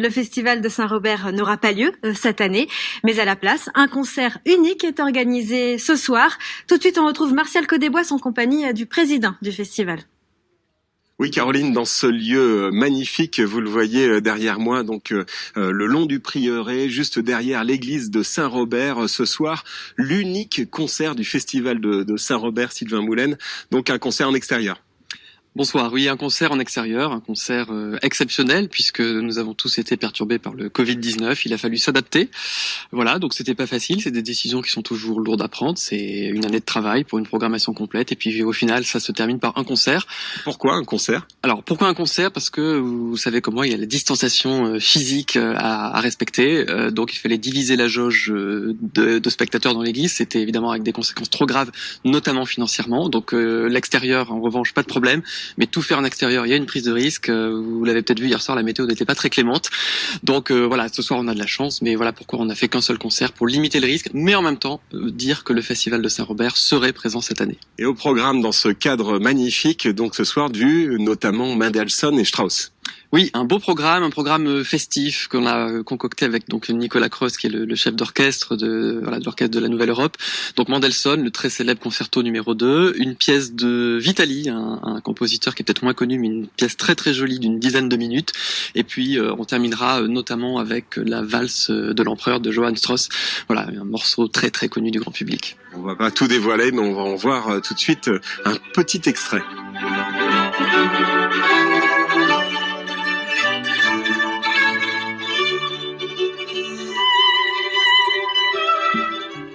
le festival de Saint-Robert n'aura pas lieu cette année, mais à la place, un concert unique est organisé ce soir. Tout de suite, on retrouve Martial Codébois en compagnie du président du festival. Oui, Caroline, dans ce lieu magnifique, vous le voyez derrière moi, donc le long du prieuré, juste derrière l'église de Saint-Robert, ce soir, l'unique concert du festival de Saint-Robert, Sylvain Moulin, donc un concert en extérieur. Bonsoir, oui, un concert en extérieur, un concert exceptionnel puisque nous avons tous été perturbés par le Covid-19, il a fallu s'adapter. Voilà, donc c'était pas facile, c'est des décisions qui sont toujours lourdes à prendre, c'est une année de travail pour une programmation complète et puis au final ça se termine par un concert. Pourquoi un concert ? Alors pourquoi un concert ? Parce que vous savez comment il y a la distanciation physique à respecter, donc il fallait diviser la jauge de spectateurs dans l'église, c'était évidemment avec des conséquences trop graves, notamment financièrement, donc l'extérieur en revanche pas de problème. Mais tout faire en extérieur, il y a une prise de risque. Vous l'avez peut-être vu hier soir, la météo n'était pas très clémente. Donc voilà, ce soir on a de la chance, mais voilà pourquoi on n'a fait qu'un seul concert, pour limiter le risque, mais en même temps dire que le festival de Saint-Robert serait présent cette année. Et au programme, dans ce cadre magnifique, donc ce soir, notamment Mendelssohn et Strauss. Oui, un beau programme, un programme festif qu'on a concocté avec donc Nicolas Creus, qui est le chef d'orchestre de l'orchestre de la Nouvelle Europe. Donc Mendelssohn, le très célèbre concerto numéro 2, une pièce de Vitali, un compositeur qui est peut-être moins connu, mais une pièce très très jolie d'une dizaine de minutes. Et puis on terminera notamment avec la valse de l'empereur de Johann Strauss. Voilà, un morceau très très connu du grand public. On va pas tout dévoiler, mais on va en voir tout de suite un petit extrait.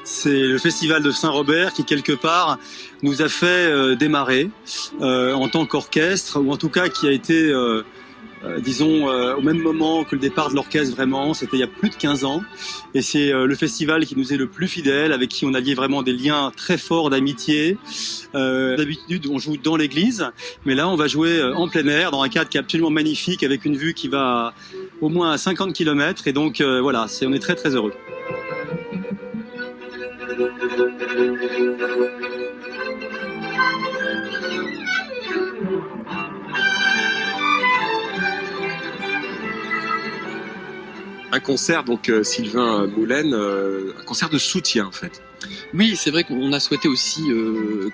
C'est le festival de Saint-Robert qui, quelque part, nous a fait démarrer en tant qu'orchestre, ou en tout cas qui a été, au même moment que le départ de l'orchestre vraiment, c'était il y a plus de 15 ans. Et c'est le festival qui nous est le plus fidèle, avec qui on a lié vraiment des liens très forts d'amitié. D'habitude, on joue dans l'église, mais là, on va jouer en plein air, dans un cadre qui est absolument magnifique, avec une vue qui va au moins à 50 km. Et donc, voilà, on est très très heureux. Un concert, donc Sylvain Moulin, un concert de soutien en fait. Oui, c'est vrai qu'on a souhaité aussi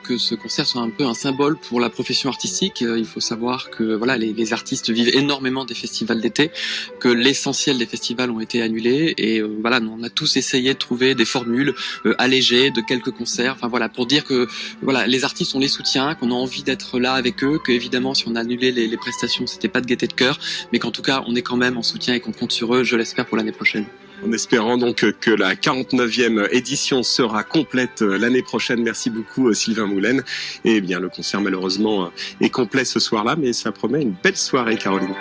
que ce concert soit un peu un symbole pour la profession artistique. Il faut savoir que voilà, les artistes vivent énormément des festivals d'été, que l'essentiel des festivals ont été annulés et voilà, on a tous essayé de trouver des formules allégées de quelques concerts. Enfin voilà, pour dire que voilà, les artistes on les soutient, qu'on a envie d'être là avec eux, que évidemment si on a annulé les prestations, c'était pas de gaieté de cœur, mais qu'en tout cas on est quand même en soutien et qu'on compte sur eux, je l'espère, pour l'année prochaine. En espérant donc que la 49e édition sera complète l'année prochaine. Merci beaucoup Sylvain Moulin. Et bien le concert malheureusement est complet ce soir-là, mais ça promet une belle soirée, Caroline.